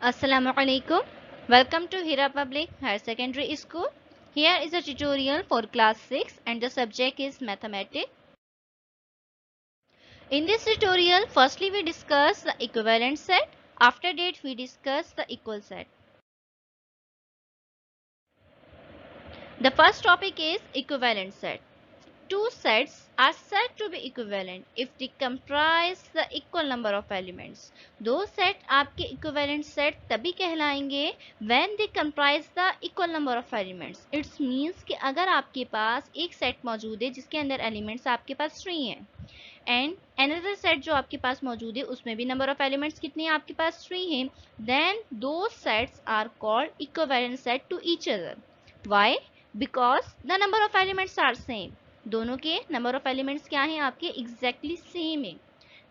Assalamualaikum. Welcome to Hira Public Higher Secondary School. Here is a tutorial for class 6 and the subject is mathematics. In this tutorial, firstly we discuss the equivalent set. After that we discuss the equal set. The first topic is equivalent set. Two sets are said to be equivalent if they comprise the equal number of elements. दो set आपके equivalent set तभी कहलाएंगे when they comprise the equal number of elements. It means कि अगर आपके पास एक set मौजूद है जिसके अंदर elements आपके पास 3 हैं and another set जो आपके पास मौजूद है उसमें भी number of elements कितने हैं आपके पास 3 हैं, then those sets are called equivalent set to each other. Why? Because the number of elements are same. दोनों के नंबर ऑफ एलिमेंट्स क्या हैं आपके एग्जैक्टली सेम है.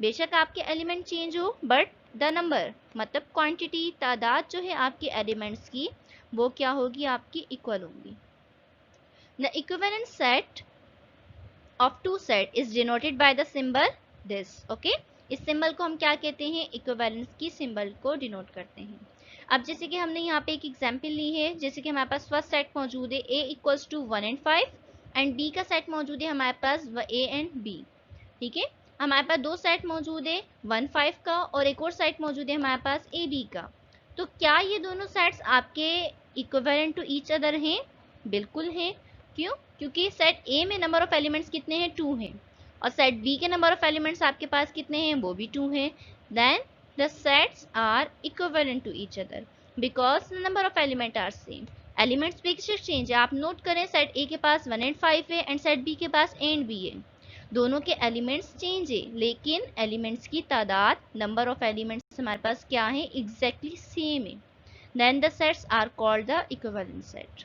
बेशक आपके एलिमेंट चेंज हो बट द नंबर मतलब क्वांटिटी तादाद जो है आपके एलिमेंट्स की वो क्या होगी आपकी इक्वल होगी. The equivalent set of two set is denoted by the symbol this. Okay, इस सिंबल को हम क्या कहते हैं, इक्विवेलेंस की सिंबल को डिनोट करते हैं. अब जैसे कि हमने यहाँ पे एक एग्जांपल ली है, जैसे कि हमारे पास फर्स्ट सेट मौजूद है a equals to 1 and 5 and b का सेट मौजूद है हमारे पास a एंड b. ठीक है, हमारे पास दो सेट मौजूद है 1 5 का और एक और सेट मौजूद है हमारे पास a b का. तो क्या ये दोनों सेट्स आपके इक्विवेलेंट टू ईच अदर हैं? बिल्कुल हैं. क्यों? क्योंकि सेट a में नंबर ऑफ एलिमेंट्स कितने हैं, 2 हैं और सेट b के नंबर ऑफ एलिमेंट्स आपके पास कितने हैं, वो भी 2 हैं. Then the sets are equivalent to each other because the number of elements are same. Elements basic change है. आप नोट करें सेट ए के पास 1 and 5 है एंड सेट बी के पास ए एंड बी है. दोनों के एलिमेंट्स चेंज है लेकिन एलिमेंट्स की तादाद नंबर ऑफ एलिमेंट्स हमारे पास क्या है, एग्जैक्टली सेम है. Then the sets are called the equivalent set.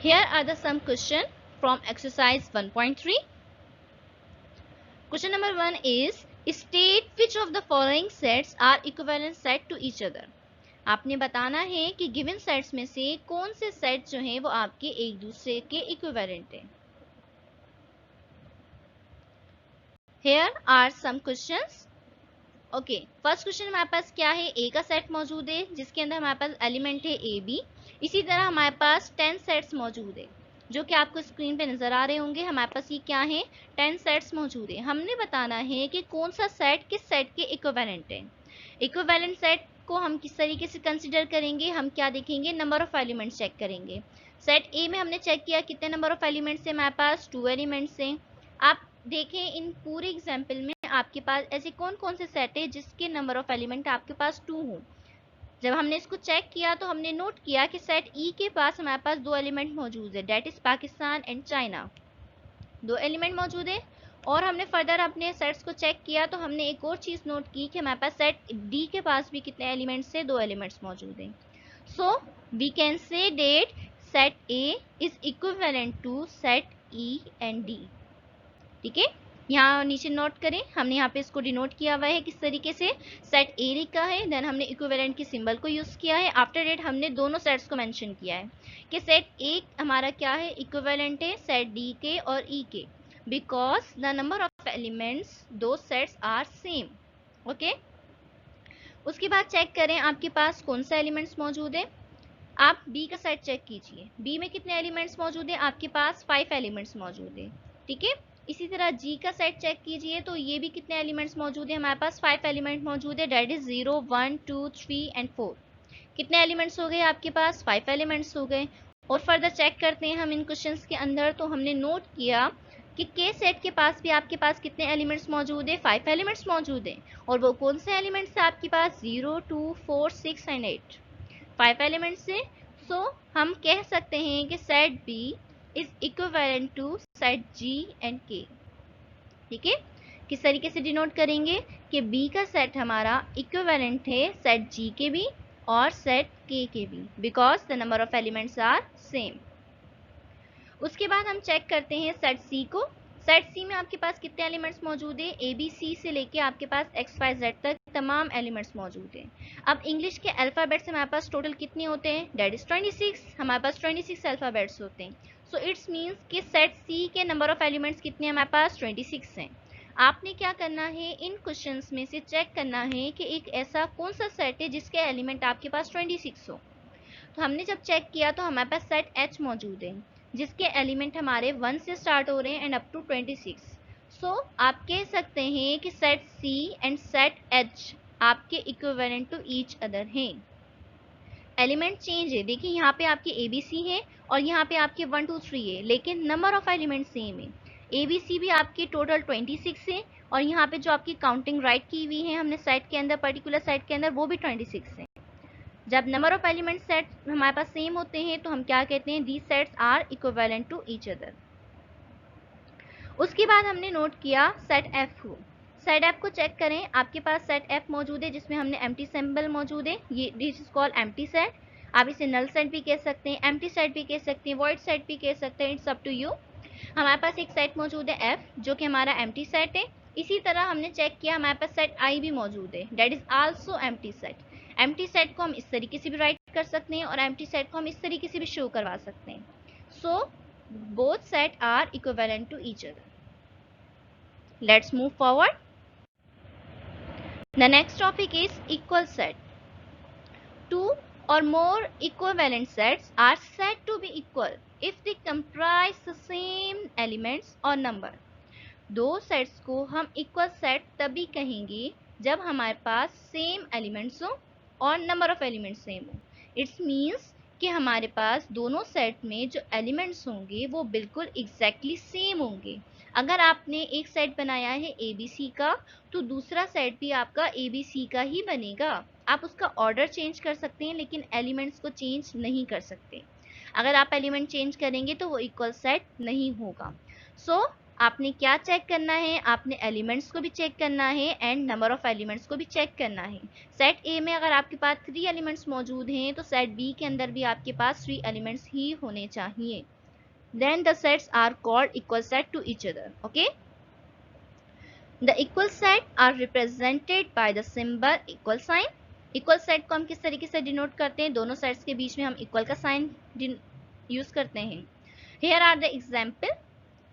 Here are the some question from exercise 1.3. Question number 1 is state which of the following sets are equivalent set to each other. आपने बताना है कि given sets में से कौन से set जो हैं वो आपके एक दूसरे के इक्विवेलेंट हैं. Here are some questions. Okay, first question हमारे पास क्या है, ए का सेट मौजूद है जिसके अंदर हमारे पास एलिमेंट है ए बी. इसी तरह हमारे पास 10 सेट्स मौजूद है जो कि आपको स्क्रीन पे नजर आ रहे होंगे. हमारे पास ये क्या है, 10 सेट्स मौजूद है. हमने बताना है कि कौन सा सेट किस सेट के इक्विवेलेंट है. इक्विवेलेंट सेट को हम किस तरीके से कंसिडर करेंगे, हम क्या देखेंगे, नंबर ऑफ एलिमेंट्स चेक करेंगे. सेट ए में हमने चेक किया कितने नंबर ऑफ एलिमेंट्स है, हमारे पास 2 एलिमेंट्स हैं. आप देखें इन पूरे एग्जाम्पल में आपके पास ऐसे कौन कौन से सेट है जिसके नंबर ऑफ एलिमेंट आपके पास 2 हो. जब हमने इसको चेक किया तो हमने नोट किया कि सेट ई के पास हमारे पास 2 एलिमेंट मौजूद है, that is Pakistan and China. 2 element मौजूद है. और हमने फर्दर अपने सेट्स को चेक किया तो हमने एक और चीज नोट की कि हमारे पास सेट डी के पास भी कितने एलिमेंट्स है, 2 एलिमेंट्स मौजूद हैं. So we can say that set A is equivalent to set E and D. ठीक है, यहाँ नीचे नोट करें, हमने यहाँ पे इसको डिनोट किया हुआ है किस तरीके से, सेट ए लिखा है, देन हमने इक्विवेलेंट की सिंबल को यूज किया है. आफ्टर डेट हमने दोनों सेट्स को मेंशन किया है कि सेट ए हमारा क्या है, इक्विवेलेंट है सेट डी के और ई के, because the number of elements दो सेट्स आर सेम. ओके, उसके बाद चेक करें आपके पास कौन सा एलिमेंट्स मौजूद है. आप बी का सेट चेक कीजिए, बी में कितने एलिमेंट्स मौजूद है, आपके पास 5 एलिमेंट्स मौजूद है. ठीक है, इसी तरह जी का सेट चेक कीजिए तो ये भी कितने एलिमेंट्स मौजूद है, हमारे पास 5 एलिमेंट मौजूद है, डेट इज 0 1 2 3 एंड 4. कितने एलिमेंट्स हो गए आपके पास, 5 एलिमेंट्स हो गए. और फर्दर चेक करते हैं हम इन क्वेश्चंस के अंदर तो हमने नोट किया कि के सेट के पास भी आपके पास कितने एलिमेंट्स मौजूद है, 5 एलिमेंट्स मौजूद है. और वो कौन से एलिमेंट्स है आपके पास, 0 2 4 6 एंड 8, 5 एलिमेंट्स से. सो हम कह सकते हैं कि set B is equivalent to set G and K. ठीक है, किस तरीके से डिनोट करेंगे कि बी का सेट हमारा इक्विवेलेंट है सेट जी के भी और सेट के भी, because the number of elements are same. उसके बाद हम चेक करते हैं सेट सी को. सेट सी में आपके पास कितने एलिमेंट्स मौजूद है, ए बी सी से लेके आपके पास एक्स वाई जेड तक तमाम एलिमेंट्स मौजूद हैं. अब इंग्लिश के अल्फ़ाबेट से हमारे पास टोटल कितने होते हैं, डेट इज 26. हमारे पास 26 अल्फ़ाबेट्स होते हैं. सो इट्स मीन्स कि सेट सी के नंबर ऑफ एलिमेंट्स कितने हमारे पास 26 हैं. आपने क्या करना है, इन क्वेश्चंस में से चेक करना है कि एक ऐसा कौन सा सेट है जिसके एलिमेंट आपके पास 26 हो। तो हमने जब चेक किया तो हमारे पास सेट H मौजूद है जिसके एलिमेंट हमारे 1 से स्टार्ट हो रहे हैं एंड अप टू 26। सो आप कह सकते हैं कि set C and set H आपके इक्विवेलेंट टू ईच अदर हैं। एलिमेंट चेंज है, देखिए यहाँ पे आपके ABC है और यहाँ पे आपके 1 2 3 है, लेकिन नंबर ऑफ एलिमेंट सेम है। ABC भी आपके टोटल 26 है और यहाँ पे जो आपकी काउंटिंग राइट की हुई है हमने सेट के अंदर, पर्टिकुलर सेट के अंदर, वो भी 26 है। जब नंबर ऑफ एलिमेंट सेट हमारे पास सेम होते हैं तो हम क्या कहते हैं, these sets are equivalent to each other. उसके बाद हमने नोट किया सेट F को। सेट F को चेक करें, आपके पास सेट F मौजूद है जिसमें हमने एम्प्टी सिंबल मौजूद है, ये this is called empty set. आप इसे नल सेट भी कह सकते हैं, एम्प्टी सेट भी कह सकते हैं, वॉइड सेट भी कह सकते हैं, इट्स अप टू यू। हमारे पास एक सेट मौजूद है F जो कि हमारा एम्प्टी सेट है। इसी तरह हमने चेक किया हमारे पास सेट I भी मौजूद है, that is also empty set. Empty set को हम इस तरीके से भी राइट कर सकते हैं और एम्प्टी सेट को हम इस तरीके से भी शो करवा सकते हैं। So both set are equivalent to each other. Let's move forward. The next topic is equal set. Two or more equivalent sets are said to be equal if they comprise the same elements or number. दो sets को हम equal set तभी कहेंगे जब हमारे पास same elements हो और number of elements same हो। इट्स मीन्स कि हमारे पास दोनों सेट में जो एलिमेंट्स होंगे वो बिल्कुल एग्जैक्टली सेम होंगे। अगर आपने एक सेट बनाया है ABC का तो दूसरा सेट भी आपका ABC का ही बनेगा। आप उसका ऑर्डर चेंज कर सकते हैं लेकिन एलिमेंट्स को चेंज नहीं कर सकते। अगर आप एलिमेंट चेंज करेंगे तो वो इक्वल सेट नहीं होगा। सो आपने क्या चेक करना है, आपने एलिमेंट्स को भी चेक करना है एंड नंबर ऑफ एलिमेंट्स को भी चेक करना है। सेट A में अगर आपके पास 3 एलिमेंट्स मौजूद हैं तो सेट B के अंदर भी आपके पास 3 एलिमेंट्स ही होने चाहिए। Then the sets are called equal set to each other. Okay? The equal set are represented by the symbol equal sign. Equal set को हम किस तरीके से डिनोट करते हैं, दोनों सेट्स के बीच में हम इक्वल का साइन यूज करते हैं। Here are the example.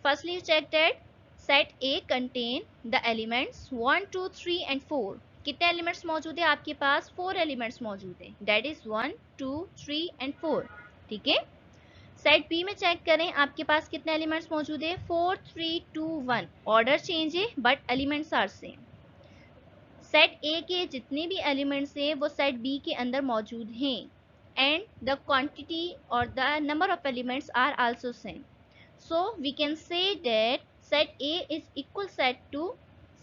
Firstly, you check that set A contain the elements 1, 2, 3 and 4. कितने एलिमेंट्स मौजूद है आपके पास, 4 एलिमेंट्स मौजूद है, दैट इज 1, 2, 3 एंड 4। ठीक है। सेट बी में चेक करें आपके पास कितने एलिमेंट्स मौजूद है, 4, 3, 2, 1। ऑर्डर चेंज है but elements are same. Set A के जितने भी एलिमेंट्स हैं वो सेट बी के अंदर मौजूद हैं एंड द क्वांटिटी और the number of elements are also same. So we can say that set A is equal set to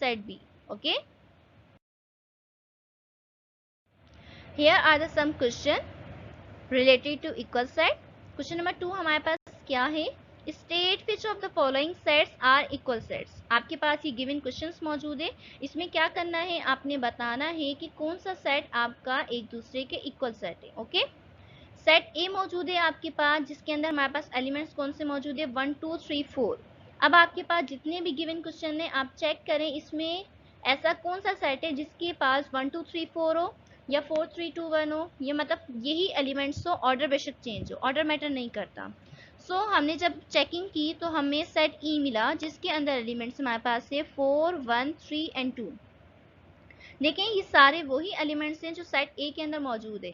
set B. Okay. Here are the some question related to equal set. Question number 2 हमारे पास क्या है, State which of the following sets are equal sets. आपके पास ये given questions मौजूद है, इसमें क्या करना है, आपने बताना है कि कौन सा सेट आपका एक दूसरे के इक्वल सेट है। ओके। सेट ए मौजूद है आपके पास जिसके अंदर हमारे पास एलिमेंट्स कौन से मौजूद है, 1, 2, 3, 4। अब आपके पास जितने भी गिवन क्वेश्चन है आप चेक करें इसमें ऐसा कौन सा सेट है जिसके पास 1, 2, 3, 4 हो या 4, 3, 2, 1 हो, ये मतलब यही एलिमेंट्स हो, ऑर्डर बेशक चेंज हो, ऑर्डर मैटर नहीं करता। सो हमने जब चेकिंग की तो हमें सेट ई मिला जिसके अंदर एलिमेंट्स हमारे पास है 4, 1, 3 एंड 2। देखें ये सारे वही एलिमेंट्स हैं जो सेट ए के अंदर मौजूद है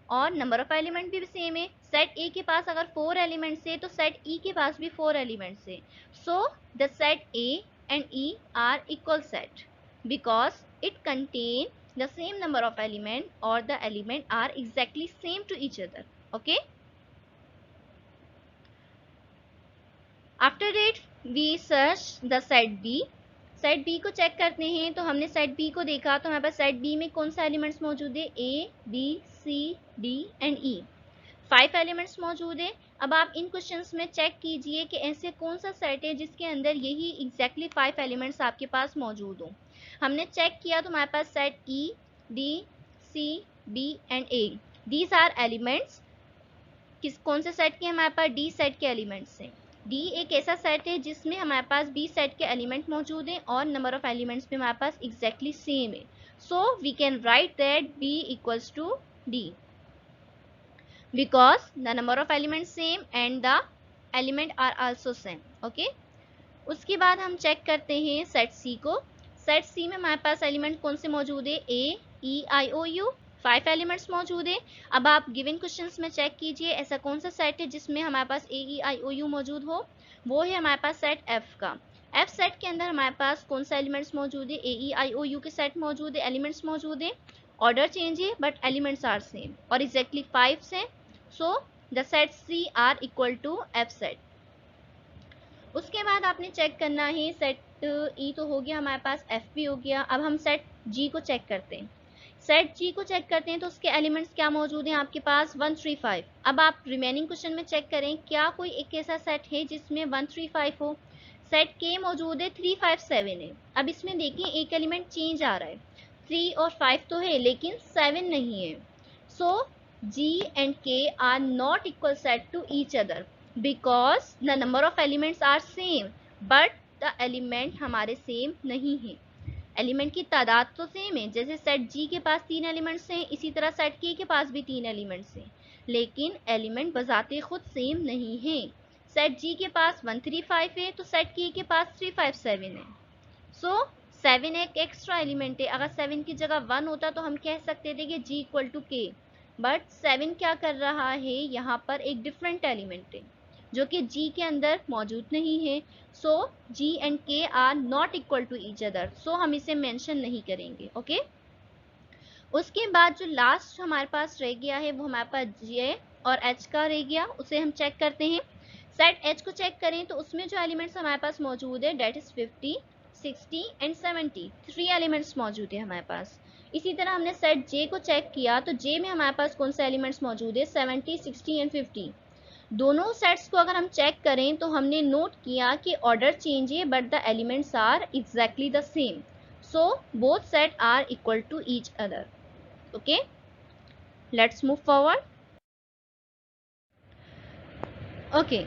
और नंबर ऑफ एलिमेंट भी सेम है। सेट ए के पास अगर 4 एलिमेंट्स है तो सेट ई के पास भी 4 एलिमेंट्स है। So the set A and E R equal set because it contain the same number of element or the element are exactly same to each other. Okay. After that we search the set B. Set B को check करते हैं तो हमने set B को देखा तो हमारे पास सेट बी में कौन सा एलिमेंट्स मौजूद है, A B C D and E. 5 elements मौजूद है। अब आप इन क्वेश्चंस में चेक कीजिए कि ऐसे कौन सा सेट है जिसके अंदर यही एग्जैक्टली 5 एलिमेंट्स आपके पास मौजूद हो। हमने चेक किया तो हमारे पास set E D C B and A, these are elements किस कौन से सेट के हमारे पास, डी सेट के एलिमेंट्स हैं। डी एक ऐसा सेट है जिसमें हमारे पास बी सेट के एलिमेंट मौजूद हैं और नंबर ऑफ एलिमेंट्स भी हमारे पास एग्जैक्टली सेम है। So we can write that B equals to D because the number of elements same and the element are also same. Okay. उसके बाद हम चेक करते हैं सेट सी को। सेट सी में हमारे पास एलिमेंट कौन से मौजूद है, ए ई आई ओ यू, 5 एलिमेंट्स मौजूद है। अब आप गिवन क्वेश्चंस में चेक कीजिए ऐसा कौन सा सेट है जिसमें हमारे पास ए ई आई ओ यू मौजूद हो। वो है हमारे पास सेट एफ का। एफ सेट के अंदर हमारे पास कौन सा एलिमेंट्स मौजूद है, ए ई आई ओ यू के सेट मौजूद है, एलिमेंट्स मौजूद है। ऑर्डर चेंज है बट एलिमेंट्स आर सेम और एग्जैक्टली 5 है। So the set C are equal to F set. उसके बाद आपने चेक करना है सेट ई तो हो गया हमारे पास, एफ भी हो गया। अब हम सेट जी को चेक करते हैं। सेट जी को चेक करते हैं तो उसके एलिमेंट्स क्या मौजूद हैं आपके पास, 1 3 5। अब आप रिमेनिंग क्वेश्चन में चेक करें क्या कोई एक ऐसा सेट है जिसमें 1 3 5 हो। सेट के मौजूद है, 3 5 7 है। अब इसमें देखिए एक एलिमेंट चेंज आ रहा है, 3 और 5 तो है लेकिन 7 नहीं है। So G and K are not equal set to each other because the number of elements are same but the element हमारे सेम नहीं है। एलिमेंट की तादाद तो सेम है, जैसे सेट जी के पास 3 एलिमेंट्स हैं इसी तरह सेट के पास भी 3 एलिमेंट्स हैं, लेकिन एलिमेंट बजाते खुद सेम नहीं है। सेट जी के पास 1 3 5 है तो सेट के पास 3 5 7 है। सो 7 एक एक्स्ट्रा एलिमेंट है। अगर 7 की जगह 1 होता तो हम कह सकते थे कि जी इक्वल टू के, बट 7 क्या कर रहा है यहाँ पर, एक डिफरेंट एलिमेंट है जो कि जी के अंदर मौजूद नहीं है। So G and K are not equal to each other, so हम इसे मेंशन नहीं करेंगे। ओके उसके बाद जो लास्ट हमारे पास रह गया है वो हमारे पास जे और एच का रह गया, उसे हम चेक करते हैं। सेट एच को चेक करें तो उसमें जो एलिमेंट्स हमारे पास मौजूद है डेट इज 50 60 एंड 70, 3 एलिमेंट्स मौजूद है हमारे पास। इसी तरह हमने सेट जे को चेक किया तो जे में हमारे पास कौन सा एलिमेंट्स मौजूद है, 70 60 एंड 50। दोनों सेट्स को अगर हम चेक करें तो हमने नोट किया कि ऑर्डर चेंज है but the elements are exactly the same. So both set are equal to each other. Okay let's move forward. Okay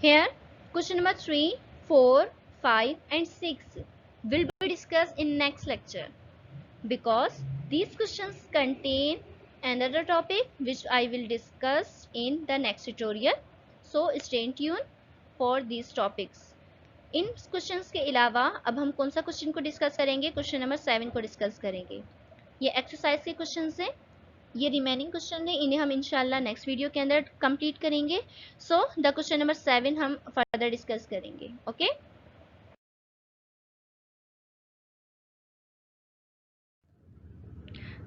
here question number 3 4 5 and 6 will be discussed in next lecture because these questions contain another topic which I will discuss in the next tutorial, so stay tuned for these topics. In questions के अलावा अब हम कौन सा question को discuss करेंगे, question number 7 को discuss करेंगे। ये एक्सरसाइज के क्वेश्चंस हैं, ये रिमेनिंग क्वेश्चन है, इन्हें हम इंशाल्लाह नेक्स्ट वीडियो के अंदर कंप्लीट करेंगे। सो द क्वेश्चन नंबर 7 हम फर्दर डिस्कस करेंगे। Okay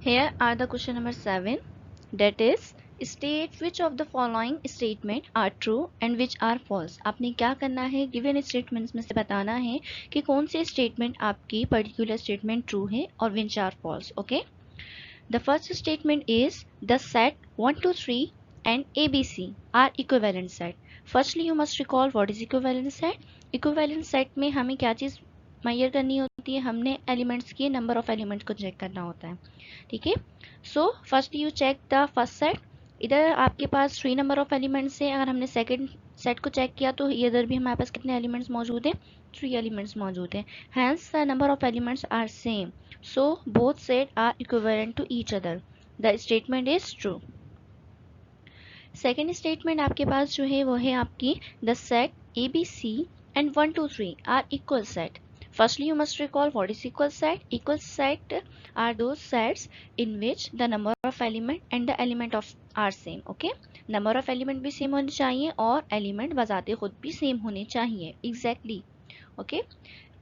Here are the question number 7, that is state which of the following statement are true and which are false। आपने क्या करना है, गिवन स्टेटमेंट्स में से बताना है कि कौन से स्टेटमेंट आपकी पर्टिकुलर स्टेटमेंट ट्रू है और which are false। Okay The first statement is the set 1 2 3 and ABC are equivalent set। Firstly you must recall what is equivalent set। equivalent set में हमें क्या चीज़ मेजर करनी होती है, हमने एलिमेंट्स के नंबर ऑफ एलिमेंट्स को चेक करना होता है। ठीक है, so first you check the first set. इधर आपके पास 3 नंबर ऑफ एलिमेंट्स है। अगर हमने सेकंड सेट को चेक किया तो इधर भी हमारे पास कितने एलिमेंट्स मौजूद हैं, 3 एलिमेंट्स मौजूद हैं। Hence the number of elements are same, so both set are equivalent to each other, the statement is true. Second statement आपके पास जो है वो है आपकी the set ABC and 1 2 3 are equal set। Firstly you must recall what is equal set। equal set are those sets in which the number of element and the element of are same। okay number of element भी same होने चाहिए और element बजाते खुद भी same होने चाहिए exactly. Okay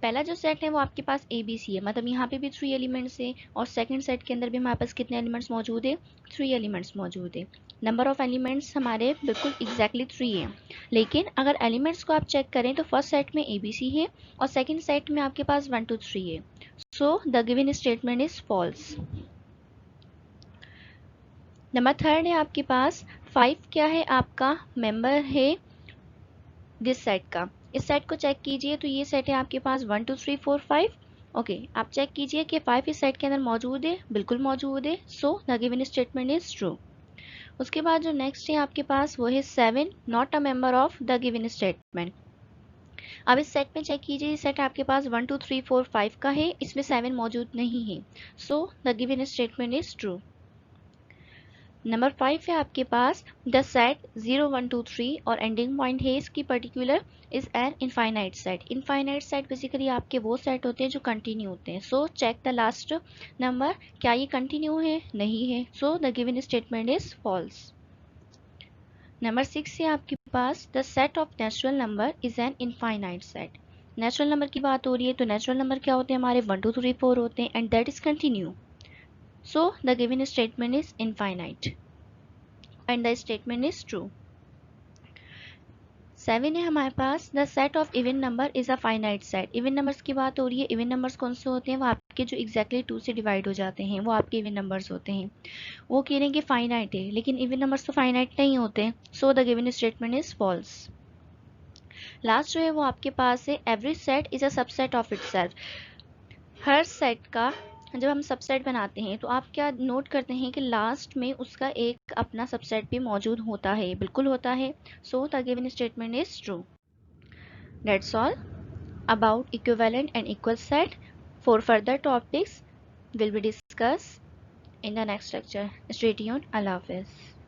पहला जो सेट है वो आपके पास ABC है, मतलब यहाँ पे भी 3 एलिमेंट्स है और सेकंड सेट के अंदर भी हमारे पास कितने एलिमेंट्स मौजूद है, 3 एलिमेंट्स मौजूद है। नंबर ऑफ एलिमेंट्स हमारे बिल्कुल एग्जैक्टली 3 हैं, लेकिन अगर एलिमेंट्स को आप चेक करें तो फर्स्ट सेट में ABC है और सेकंड सेट में आपके पास 1 2 3 है। So the given statement is false. Number third है आपके पास 5 क्या है, आपका मेंबर है दिस सेट का। इस सेट को चेक कीजिए तो ये सेट है आपके पास 1 2 3 4 5। ओके आप चेक कीजिए कि 5 इस सेट के अंदर मौजूद है, बिल्कुल मौजूद है। So the given statement is true. उसके बाद जो नेक्स्ट है आपके पास वो है 7 not a member of the given statement. अब इस सेट में चेक कीजिए, सेट आपके पास 1 2 3 4 5 का है, इसमें 7 मौजूद नहीं है। So the given statement is true. Number 5 है आपके पास द सेट 0 1 2 3 और एंडिंग पॉइंट है इसकी particular is an infinite set. Infinite set basically आपके वो सेट होते हैं जो कंटिन्यू होते हैं। So check the last number, क्या ये कंटिन्यू है? नहीं है। So the given statement is false. Number 6 है आपके पास the set of natural number is an infinite set. Natural number की बात हो रही है तो नेचुरल नंबर क्या होते हैं हमारे 1 2 3 4 होते हैं and that is continue. So the given statement is infinite and the statement is true. 7 है हमारे पास the set of even number is a finite set. Even numbers की बात हो रही है। इवन नंबर्स कौन से होते हैं? वो आपके जो एग्जैक्टली 2 से डिवाइड हो जाते हैं वो आपके इवन नंबर्स होते हैं। वो कह रहे हैं कि फाइनाइट है लेकिन इवन नंबर्स तो फाइनाइट नहीं होते। So the given statement is false. Last जो है वो आपके पास है every set is a subset of itself. हर सेट का जब हम सबसेट बनाते हैं तो आप क्या नोट करते हैं कि लास्ट में उसका एक अपना सबसेट भी मौजूद होता है? बिल्कुल होता है। So the given statement is true. That's all about equivalent and equal set. For further topics will be discuss in the next lecture. Stay tuned. अल्लाह हाफिज़।